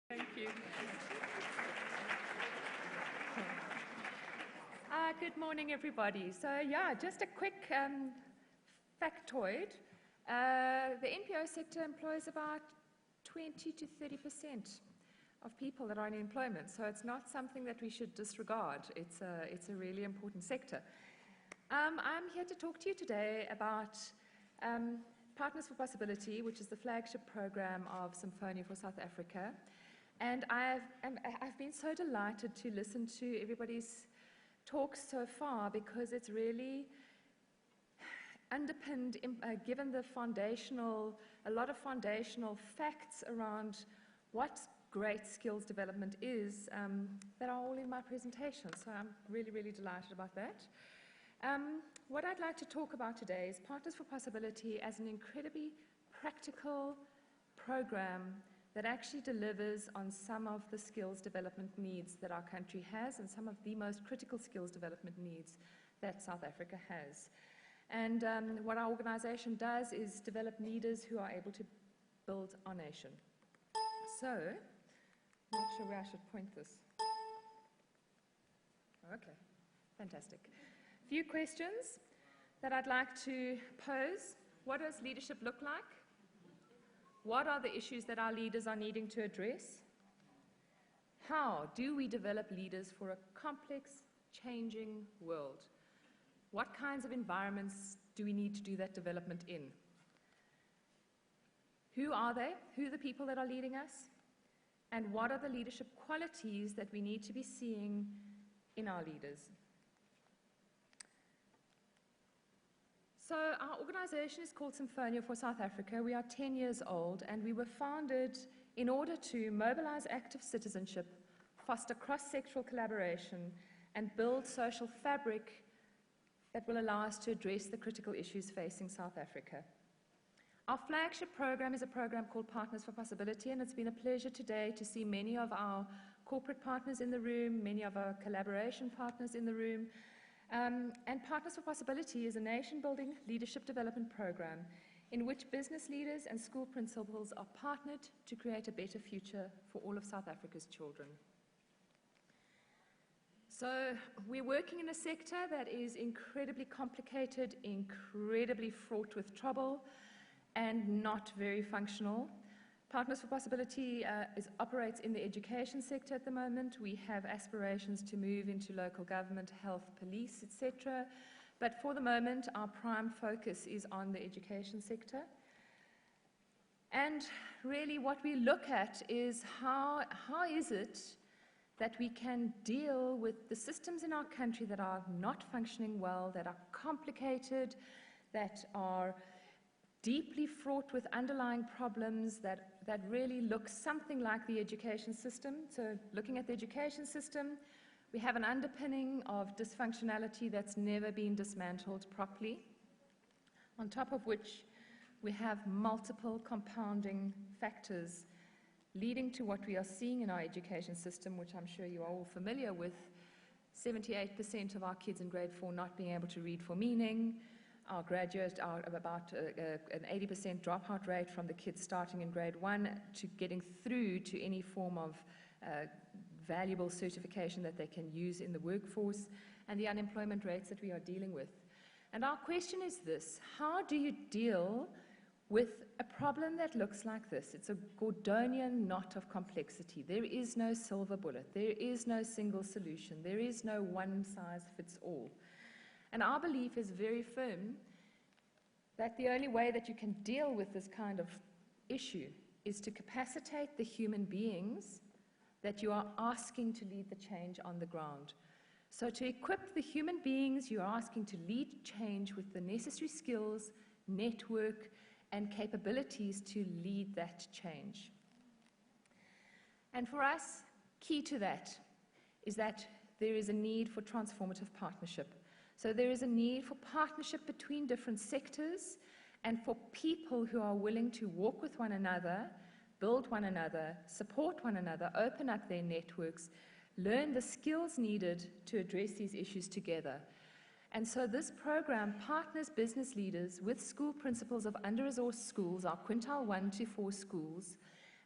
Thank you. Good morning, everybody. So, yeah, just a quick factoid. The NPO sector employs about 20 to 30% of people that are in employment. So it's not something that we should disregard. It's a really important sector. I'm here to talk to you today about Partners for Possibility, which is the flagship program of Symphonia for South Africa. And I've been so delighted to listen to everybody's talks so far because it's really underpinned, given a lot of foundational facts around what great skills development is that are all in my presentation. So I'm really, really delighted about that. What I'd like to talk about today is Partners for Possibility as an incredibly practical program that actually delivers on some of the skills development needs that our country has and some of the most critical skills development needs that South Africa has. And what our organization does is develop leaders who are able to build our nation. So, I'm not sure where I should point this. Okay, fantastic. A few questions that I'd like to pose. What does leadership look like? What are the issues that our leaders are needing to address? How do we develop leaders for a complex, changing world? What kinds of environments do we need to do that development in? Who are they? Who are the people that are leading us? And what are the leadership qualities that we need to be seeing in our leaders? So our organization is called Symphonia for South Africa. We are 10 years old, and we were founded in order to mobilize active citizenship, foster cross-sectoral collaboration, and build social fabric that will allow us to address the critical issues facing South Africa. Our flagship program is a program called Partners for Possibility, and it's been a pleasure today to see many of our corporate partners in the room, many of our collaboration partners in the room. And Partners for Possibility is a nation-building leadership development program in which business leaders and school principals are partnered to create a better future for all of South Africa's children. So we're working in a sector that is incredibly complicated, incredibly fraught with trouble, and not very functional. Partners for Possibility operates in the education sector at the moment. We have aspirations to move into local government, health, police, etc. But for the moment, our prime focus is on the education sector. And really what we look at is how is it that we can deal with the systems in our country that are not functioning well, that are complicated, that are deeply fraught with underlying problems that really look something like the education system. So looking at the education system, we have an underpinning of dysfunctionality that's never been dismantled properly, on top of which we have multiple compounding factors leading to what we are seeing in our education system, which I'm sure you are all familiar with. 78% of our kids in grade 4 not being able to read for meaning. Our graduates are about an 80% dropout rate from the kids starting in grade 1 to getting through to any form of valuable certification that they can use in the workforce, and the unemployment rates that we are dealing with. And our question is this: how do you deal with a problem that looks like this? It's a Gordonian knot of complexity. There is no silver bullet. There is no single solution. There is no one size fits all. And our belief is very firm that the only way that you can deal with this kind of issue is to capacitate the human beings that you are asking to lead the change on the ground. So to equip the human beings you are asking to lead change with the necessary skills, network, and capabilities to lead that change. And for us, key to that is that there is a need for transformative partnership. So there is a need for partnership between different sectors and for people who are willing to walk with one another, build one another, support one another, open up their networks, learn the skills needed to address these issues together. And so this program partners business leaders with school principals of under-resourced schools, our quintile 1 to 4 schools,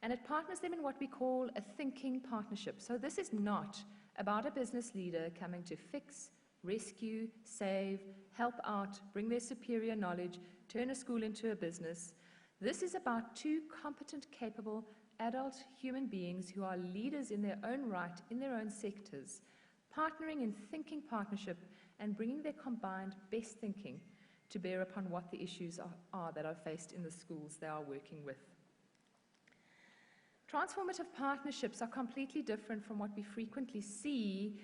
And it partners them in what we call a thinking partnership. So this is not about a business leader coming to fix, rescue, save, help out, bring their superior knowledge, turn a school into a business. This is about two competent, capable, adult human beings who are leaders in their own right, in their own sectors, partnering in thinking partnership and bringing their combined best thinking to bear upon what the issues are that are faced in the schools they are working with. Transformative partnerships are completely different from what we frequently see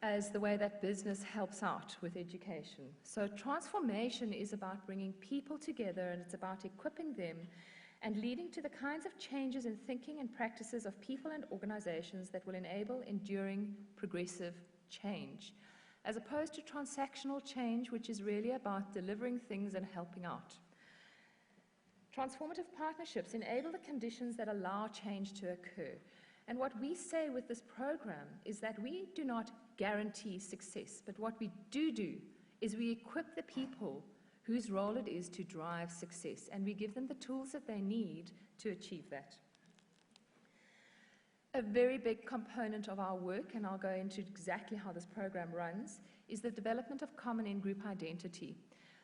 as the way that business helps out with education. So transformation is about bringing people together, and it's about equipping them and leading to the kinds of changes in thinking and practices of people and organizations that will enable enduring, progressive change, as opposed to transactional change, which is really about delivering things and helping out. Transformative partnerships enable the conditions that allow change to occur. And what we say with this program is that we do not guarantee success, but what we do is we equip the people whose role it is to drive success, and we give them the tools that they need to achieve that. A very big component of our work, and I'll go into exactly how this program runs, is the development of common in-group identity.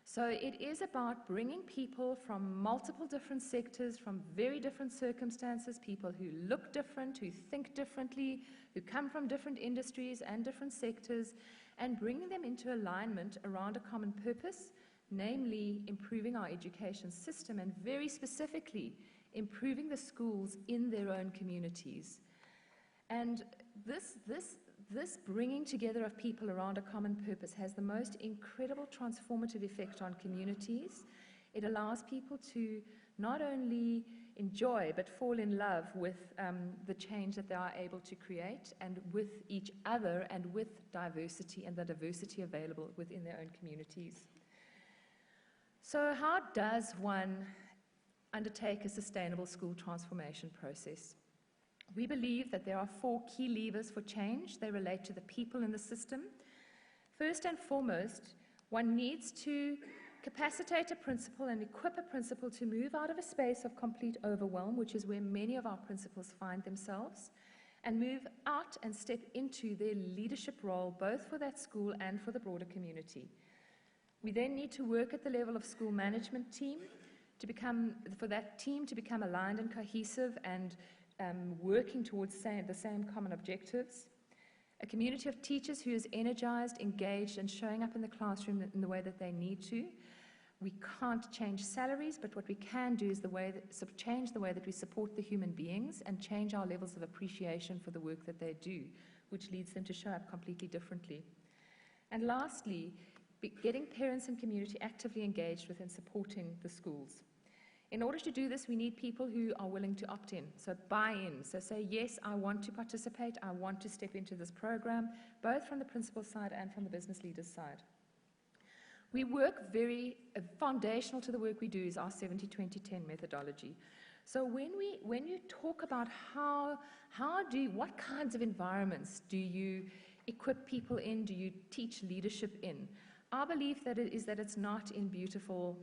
So it is about bringing people from multiple different sectors, from very different circumstances, people who look different, who think differently, who come from different industries and different sectors, and bringing them into alignment around a common purpose, namely improving our education system and very specifically improving the schools in their own communities. And this bringing together of people around a common purpose has the most incredible transformative effect on communities. It allows people to not only enjoy but fall in love with the change that they are able to create, and with each other, and with diversity and the diversity available within their own communities. So how does one undertake a sustainable school transformation process? We believe that there are 4 key levers for change. They relate to the people in the system. First and foremost, one needs to capacitate a principal and equip a principal to move out of a space of complete overwhelm, which is where many of our principals find themselves, and move out and step into their leadership role, both for that school and for the broader community. We then need to work at the level of school management team for that team to become aligned and cohesive and working towards the same common objectives. A community of teachers who is energized, engaged, and showing up in the classroom in the way that they need to. We can't change salaries, but what we can do is change the way that we support the human beings and change our levels of appreciation for the work that they do, which leads them to show up completely differently. And lastly, getting parents and community actively engaged with and supporting the schools. In order to do this, we need people who are willing to opt in, so buy in. So say, yes, I want to participate, I want to step into this program, both from the principal side and from the business leader's side. We work foundational to the work we do is our 70-20-10 methodology. So when you talk about what kinds of environments do you equip people in, do you teach leadership in? Our belief is that it's not in beautiful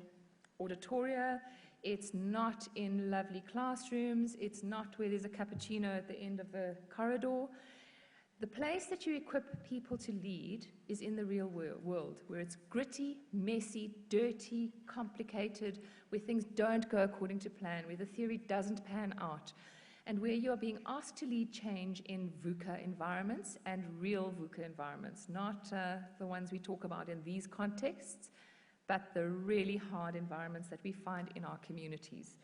auditoria, it's not in lovely classrooms, it's not where there's a cappuccino at the end of the corridor. The place that you equip people to lead is in the real world, where it's gritty, messy, dirty, complicated, where things don't go according to plan, where the theory doesn't pan out, and where you are being asked to lead change in VUCA environments and real VUCA environments, not the ones we talk about in these contexts, but the really hard environments that we find in our communities.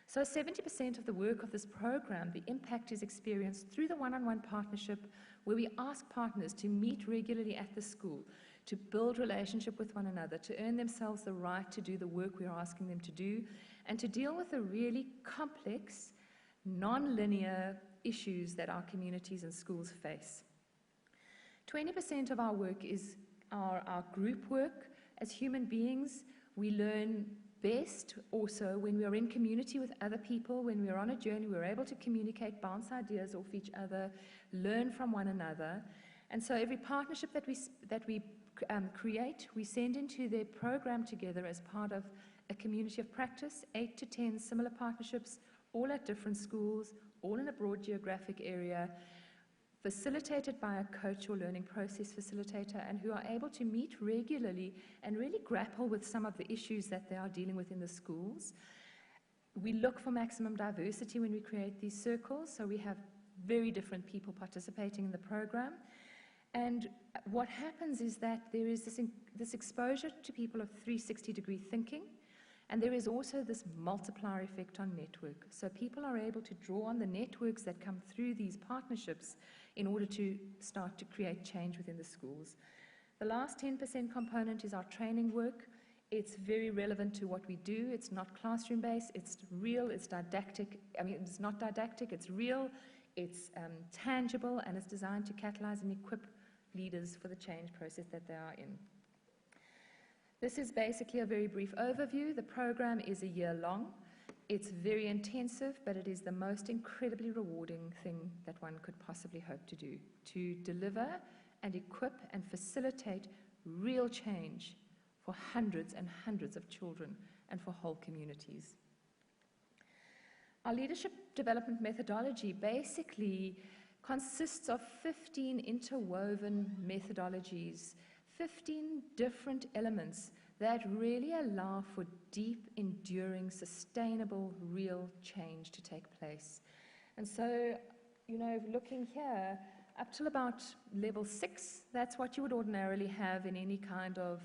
So 70% of the work of this program, the impact is experienced through the one-on-one partnership, where we ask partners to meet regularly at the school, to build relationship with one another, to earn themselves the right to do the work we are asking them to do, and to deal with the really complex, non-linear issues that our communities and schools face. 20% of our work is our group work. As human beings, we learn best also when we are in community with other people, when we are on a journey, we're able to communicate, bounce ideas off each other, learn from one another. And so every partnership that we create, we send into their program together as part of a community of practice, 8 to 10 similar partnerships all at different schools, all in a broad geographic area, facilitated by a coach or learning process facilitator, and who are able to meet regularly and really grapple with some of the issues that they are dealing with in the schools. We look for maximum diversity when we create these circles, so we have very different people participating in the program. And what happens is that there is this exposure to people of 360-degree thinking, and there is also this multiplier effect on network. So people are able to draw on the networks that come through these partnerships in order to start to create change within the schools. The last 10% component is our training work. It's very relevant to what we do. It's not classroom-based, it's real, it's didactic. I mean, it's not didactic, it's real, it's tangible, and it's designed to catalyze and equip leaders for the change process that they are in. This is basically a very brief overview. The program is a year long. It's very intensive, but it is the most incredibly rewarding thing that one could possibly hope to do, to deliver and equip and facilitate real change for hundreds and hundreds of children and for whole communities. Our leadership development methodology basically consists of 15 interwoven methodologies, 15 different elements that really allow for deep, enduring, sustainable, real change to take place. And so, looking here, up till about level 6, that's what you would ordinarily have in any kind of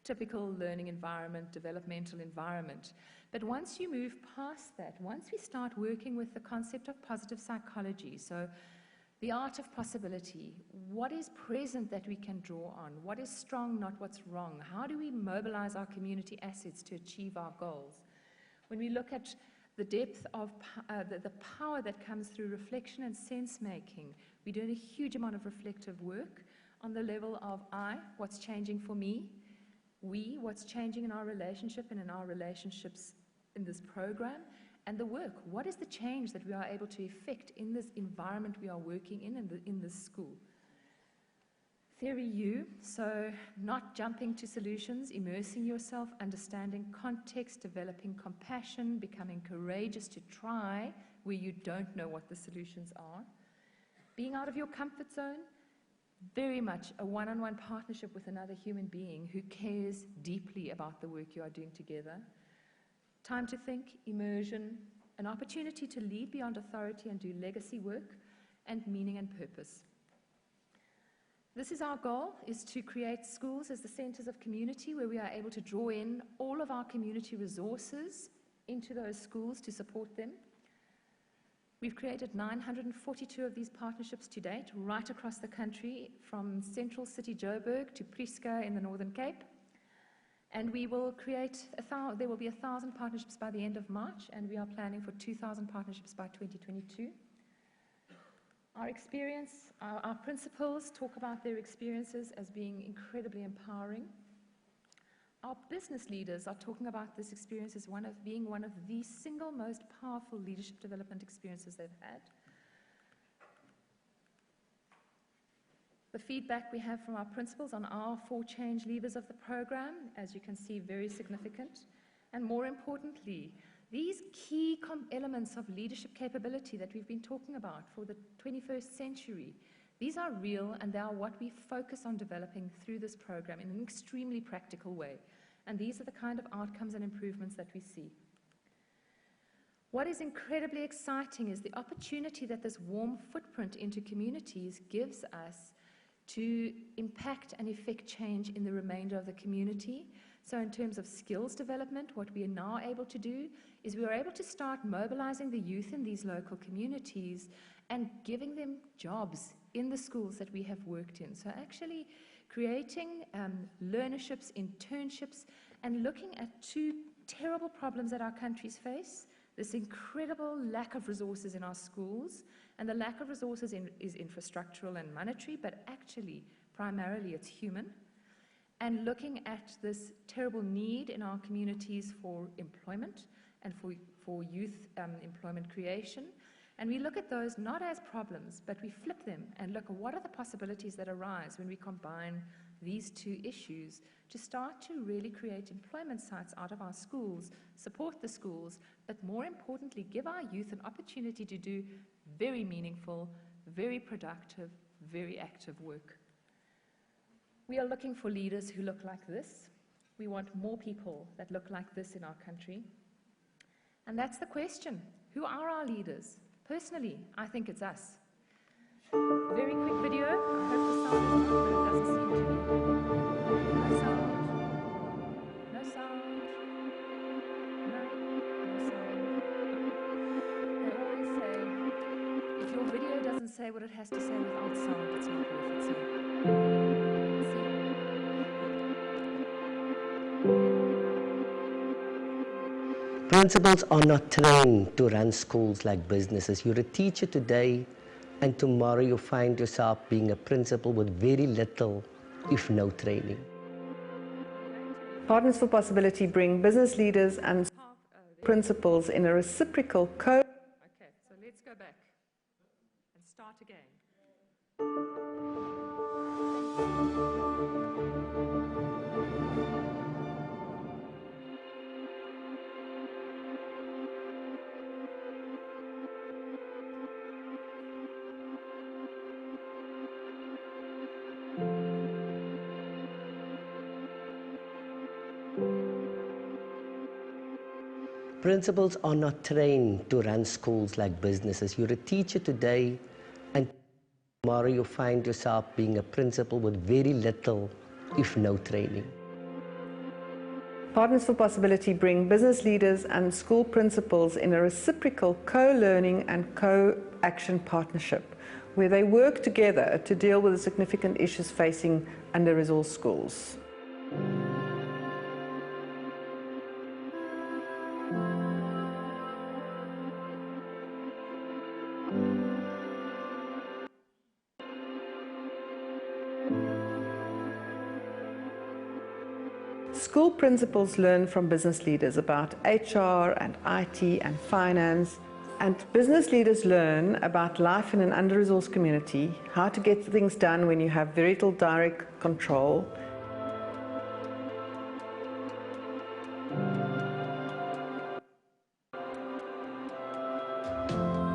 typical learning environment, developmental environment. But once you move past that, once we start working with the concept of positive psychology, so the art of possibility, what is present that we can draw on? What is strong, not what's wrong? How do we mobilize our community assets to achieve our goals? When we look at the depth of the power that comes through reflection and sense-making, we're doing a huge amount of reflective work on the level of I, what's changing for me, we, what's changing in our relationship and in our relationships in this program, and the work. What is the change that we are able to effect in this environment we are working in this school? Theory U, so not jumping to solutions, immersing yourself, understanding context, developing compassion, becoming courageous to try where you don't know what the solutions are. Being out of your comfort zone, very much a one-on-one partnership with another human being who cares deeply about the work you are doing together. Time to think, immersion, an opportunity to lead beyond authority and do legacy work, and meaning and purpose. This is our goal, is to create schools as the centers of community where we are able to draw in all of our community resources into those schools to support them. We've created 942 of these partnerships to date, right across the country, from central city Joburg to Prieska in the Northern Cape. And we will create, there will be 1,000 partnerships by the end of March, and we are planning for 2,000 partnerships by 2022. Our experience, our principals talk about their experiences as being incredibly empowering. Our business leaders are talking about this experience as being one of the single most powerful leadership development experiences they've had. The feedback we have from our principals on our 4 change levers of the program, as you can see, very significant. And more importantly, these key elements of leadership capability that we've been talking about for the 21st century, these are real, and they are what we focus on developing through this program in an extremely practical way. And these are the kind of outcomes and improvements that we see. What is incredibly exciting is the opportunity that this warm footprint into communities gives us to impact and effect change in the remainder of the community. So in terms of skills development, what we are now able to do is we are able to start mobilizing the youth in these local communities and giving them jobs in the schools that we have worked in. So actually creating learnerships, internships, and looking at 2 terrible problems that our countries face: this incredible lack of resources in our schools, and the lack of resources is infrastructural and monetary, but actually, primarily, it's human. And looking at this terrible need in our communities for employment and for youth employment creation. And we look at those not as problems, but we flip them and look at what are the possibilities that arise when we combine these two issues to start to really create employment sites out of our schools, support the schools, but more importantly, give our youth an opportunity to do very meaningful, very productive, very active work. We are looking for leaders who look like this. We want more people that look like this in our country. And that's the question. Who are our leaders? Personally, I think it's us. Very quick video. I hope the sound is on, but it doesn't seem to be. No sound. No sound. No sound. They always say, if your video doesn't say what it has to say without sound, it's not worth it. So, Principals are not trained to run schools like businesses. You're a teacher today, and tomorrow you find yourself being a principal with very little, if no training. Partners for Possibility bring business leaders and principals in a reciprocal Okay, so let's go back and start again. Principals are not trained to run schools like businesses. You're a teacher today, and tomorrow you find yourself being a principal with very little, if no training. Partners for Possibility bring business leaders and school principals in a reciprocal co-learning and co-action partnership, where they work together to deal with the significant issues facing under-resourced schools. School principals learn from business leaders about HR and IT and finance, and business leaders learn about life in an under-resourced community, how to get things done when you have very little direct control.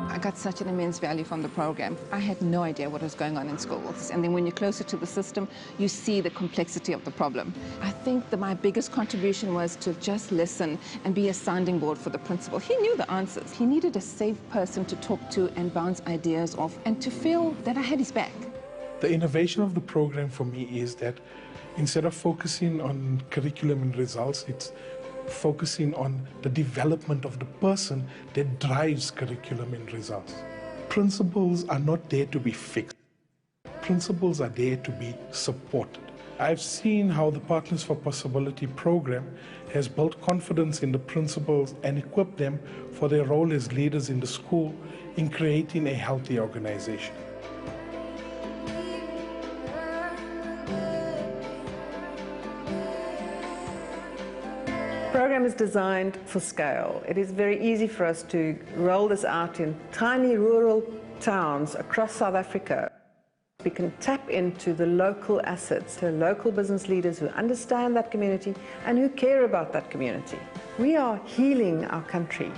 I got such an immense value from the program. I had no idea what was going on in schools. And then when you're closer to the system, you see the complexity of the problem. I think that my biggest contribution was to just listen and be a sounding board for the principal. He knew the answers. He needed a safe person to talk to and bounce ideas off and to feel that I had his back. The innovation of the program for me is that instead of focusing on curriculum and results, it's focusing on the development of the person that drives curriculum and results. Principals are not there to be fixed. Principals are there to be supported. I've seen how the Partners for Possibility program has built confidence in the principals and equipped them for their role as leaders in the school in creating a healthy organization. The program is designed for scale. It is very easy for us to roll this out in tiny rural towns across South Africa. We can tap into the local assets, the local business leaders who understand that community and who care about that community. We are healing our country.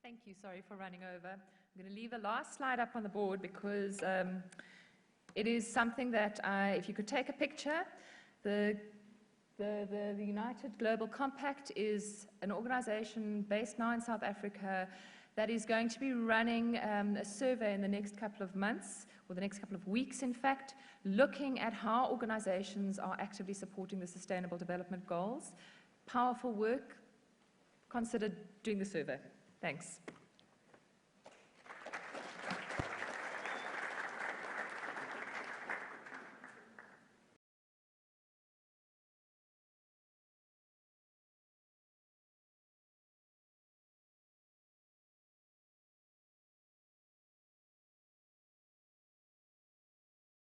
Thank you. Sorry for running over. I'm going to leave the last slide up on the board because it is something that, if you could take a picture, the United Global Compact is an organization based now in South Africa that is going to be running a survey in the next couple of months, or the next couple of weeks, in fact, looking at how organizations are actively supporting the Sustainable Development Goals. Powerful work. Consider doing the survey. Thanks.